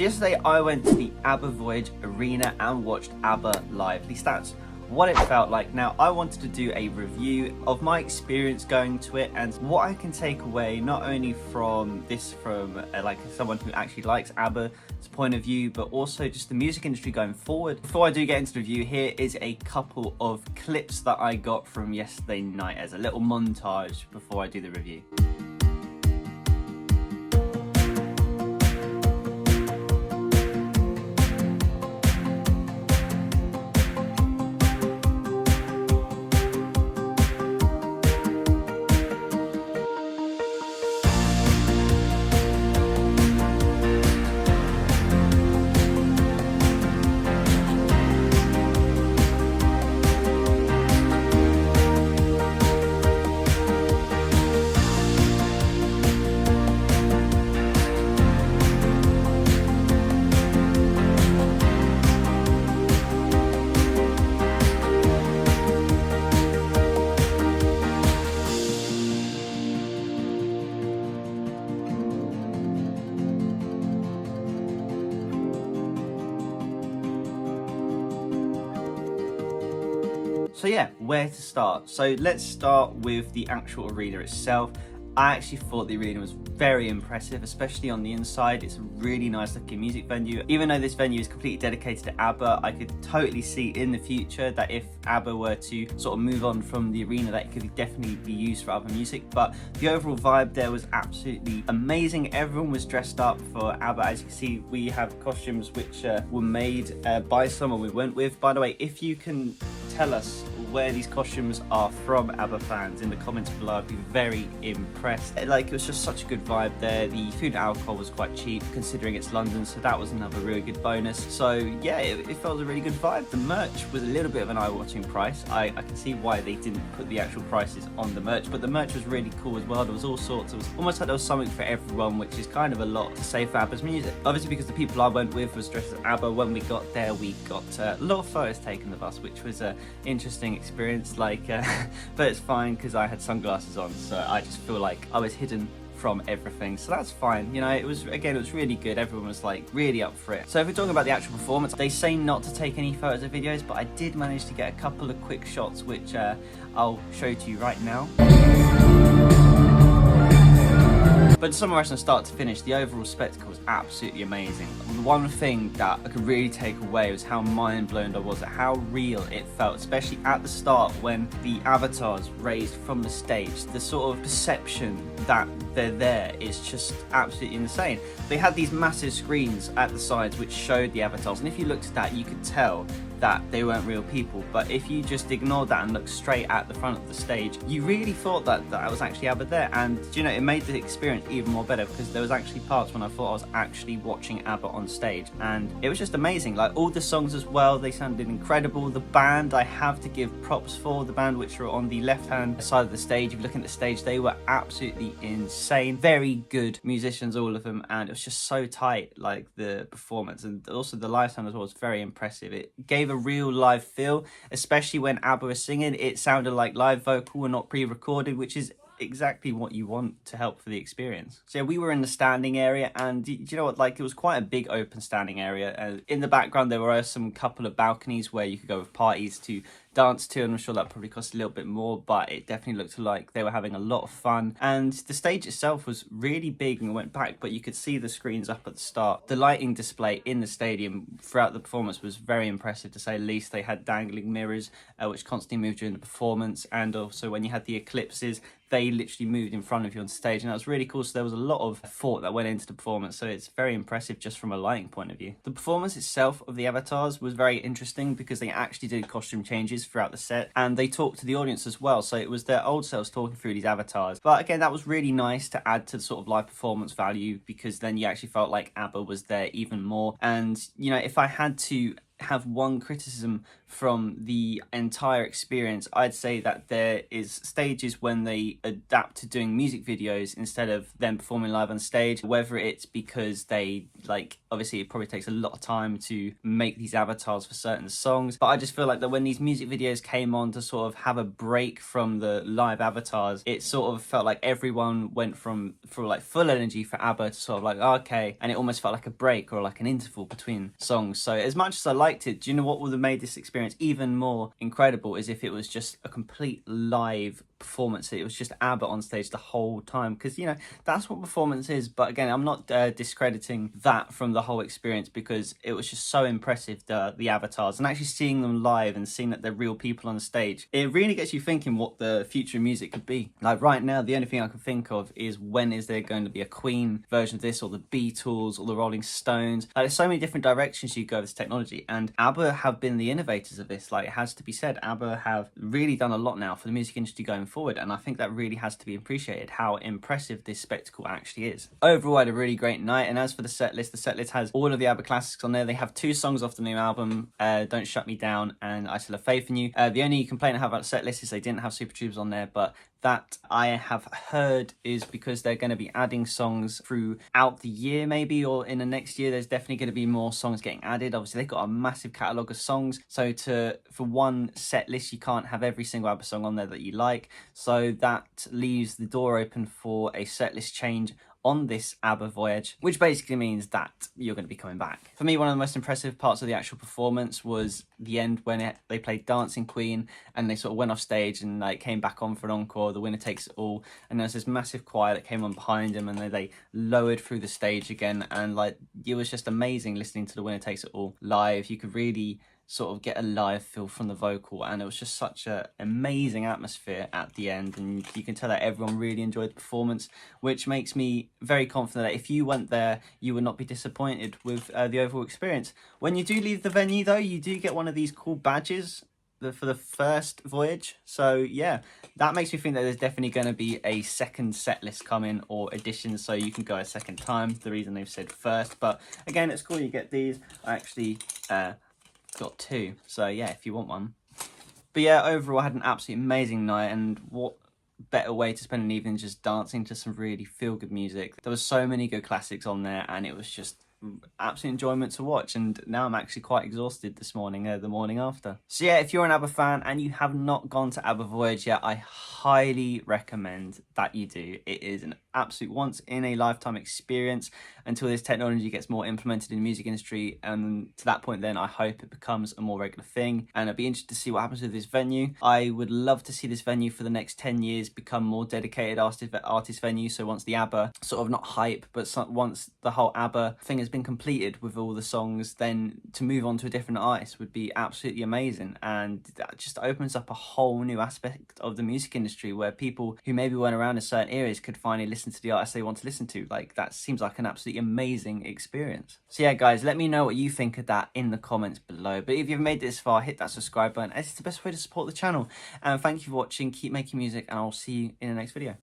So yesterday I went to the ABBA Voyage Arena and watched ABBA live. At least that's what it felt like. Now, I wanted to do a review of my experience going to it and what I can take away, not only from this, like someone who actually likes ABBA's point of view, but also just the music industry going forward. Before I do get into the review, here is a couple of clips that I got from yesterday night as a little montage before I do the review. So yeah, where to start? So let's start with the actual arena itself. I actually thought the arena was very impressive, especially on the inside. It's a really nice looking music venue. Even though this venue is completely dedicated to ABBA, I could totally see in the future that if ABBA were to sort of move on from the arena, that it could definitely be used for other music. But the overall vibe there was absolutely amazing. Everyone was dressed up for ABBA. As you can see, we have costumes which were made by someone we went with. By the way, if you can tell us where these costumes are from, ABBA fans, in the comments below, I'd be very impressed. Like, it was just such a good vibe there. The food and alcohol was quite cheap considering it's London, so that was another really good bonus. So yeah, it felt a really good vibe. The merch was a little bit of an eye-watching price. I can see why they didn't put the actual prices on the merch, but the merch was really cool as well. There was all sorts. It was almost like there was something for everyone, which is kind of a lot to say for ABBA's music. Obviously, because the people I went with was dressed as ABBA, when we got there, we got a lot of photos taken of us, which was an interesting experience. But it's fine because I had sunglasses on, so I just feel like I was hidden from everything, so that's fine. You know, it was really good. Everyone was like really up for it. So if we're talking about the actual performance, they say not to take any photos or videos, but I did manage to get a couple of quick shots, which I'll show to you right now. But to summarize from start to finish, the overall spectacle was absolutely amazing. The one thing that I could really take away was how mind-blown I was at how real it felt, especially at the start when the avatars raised from the stage. The sort of perception that they're there is just absolutely insane. They had these massive screens at the sides which showed the avatars, and if you looked at that, you could tell that they weren't real people. But if you just ignored that and looked straight at the front of the stage, you really thought that was actually ABBA there. And you know, it made the experience even more better because there was actually parts when I thought I was actually watching ABBA on stage, and it was just amazing. Like, all the songs as well, they sounded incredible. The band, I have to give props for the band, which are on the left hand side of the stage. If you look at the stage, they were absolutely insane. Very good musicians, all of them, and it was just so tight, like the performance, and also the live sound as well was very impressive. It gave a real live feel, especially when ABBA was singing. It sounded like live vocal and not pre-recorded, which is exactly what you want to help for the experience. So yeah, we were in the standing area, and do you know what, like, it was quite a big open standing area. In the background there were some couple of balconies where you could go with parties to dance to, and I'm sure that probably cost a little bit more, but it definitely looked like they were having a lot of fun. And the stage itself was really big and went back, but you could see the screens up at the start. The lighting display in the stadium throughout the performance was very impressive, to say the least. They had dangling mirrors which constantly moved during the performance, and also when you had the eclipses, they literally moved in front of you on stage, and that was really cool. So there was a lot of thought that went into the performance, so it's very impressive just from a lighting point of view. The performance itself of the avatars was very interesting because they actually did costume changes throughout the set, and they talked to the audience as well, so it was their old selves talking through these avatars. But again, that was really nice to add to the sort of live performance value, because then you actually felt like ABBA was there even more. And you know, if I had to have one criticism from the entire experience, I'd say that there is stages when they adapt to doing music videos instead of them performing live on stage, whether it's because they, like, obviously it probably takes a lot of time to make these avatars for certain songs, but I just feel like that when these music videos came on to sort of have a break from the live avatars, it sort of felt like everyone went from like full energy for ABBA to sort of like, oh, okay, and it almost felt like a break or like an interval between songs. So as much as I liked it, do you know what would have made this experience even more incredible is if it was just a complete live performance. It was just ABBA on stage the whole time, because, you know, that's what performance is. But again, I'm not discrediting that from the whole experience, because it was just so impressive, the avatars, and actually seeing them live and seeing that they're real people on the stage, it really gets you thinking what the future of music could be. Like right now, the only thing I can think of is, when is there going to be a Queen version of this, or the Beatles, or the Rolling Stones? Like, there's so many different directions you go with this technology, and ABBA have been the innovators of this. Like, it has to be said, ABBA have really done a lot now for the music industry going forward, and I think that really has to be appreciated, how impressive this spectacle actually is. Overall, I had a really great night, and as for the set list has all of the ABBA classics on there. They have 2 songs off the new album, Don't Shut Me Down and I Still Have Faith in You. The only complaint I have about the set list is they didn't have Super Tubes on there, but that, I have heard, is because they're going to be adding songs throughout the year, maybe, or in the next year. There's definitely going to be more songs getting added. Obviously, they've got a massive catalogue of songs, so for one set list, you can't have every single ABBA song on there that you like, so that leaves the door open for a set list change on this ABBA Voyage, which basically means that you're going to be coming back. For me, one of the most impressive parts of the actual performance was the end, when they played Dancing Queen, and they sort of went off stage and like came back on for an encore, The Winner Takes It All, and there's this massive choir that came on behind them, and they lowered through the stage again, and like, it was just amazing listening to The Winner Takes It All live. You could really sort of get a live feel from the vocal, and it was just such an amazing atmosphere at the end, and you can tell that everyone really enjoyed the performance, which makes me very confident that if you went there, you would not be disappointed with the overall experience. When you do leave the venue though, you do get one of these cool badges for the first voyage, so yeah, that makes me think that there's definitely going to be a second set list coming, or additions, so you can go a second time. The reason they've said first, but again, it's cool you get these. I actually got 2, so yeah, if you want one. But yeah, overall, I had an absolutely amazing night, and what better way to spend an evening just dancing to some really feel-good music. There were so many good classics on there, and it was just absolute enjoyment to watch, and now I'm actually quite exhausted this morning, the morning after. So yeah, if you're an ABBA fan and you have not gone to ABBA Voyage yet, I highly recommend that you do. It is an absolute once in a lifetime experience until this technology gets more implemented in the music industry, and to that point then I hope it becomes a more regular thing, and I'd be interested to see what happens with this venue. I would love to see this venue for the next 10 years become more dedicated artist venue, so once the ABBA sort of, not hype, but once the whole ABBA thing has been completed with all the songs, then to move on to a different artist would be absolutely amazing, and that just opens up a whole new aspect of the music industry where people who maybe weren't around in certain areas could finally listen to the artists they want to listen to. Like, that seems like an absolutely amazing experience. So yeah guys, let me know what you think of that in the comments below, but if you've made it this far, hit that subscribe button, as it's the best way to support the channel, and thank you for watching. Keep making music, and I'll see you in the next video.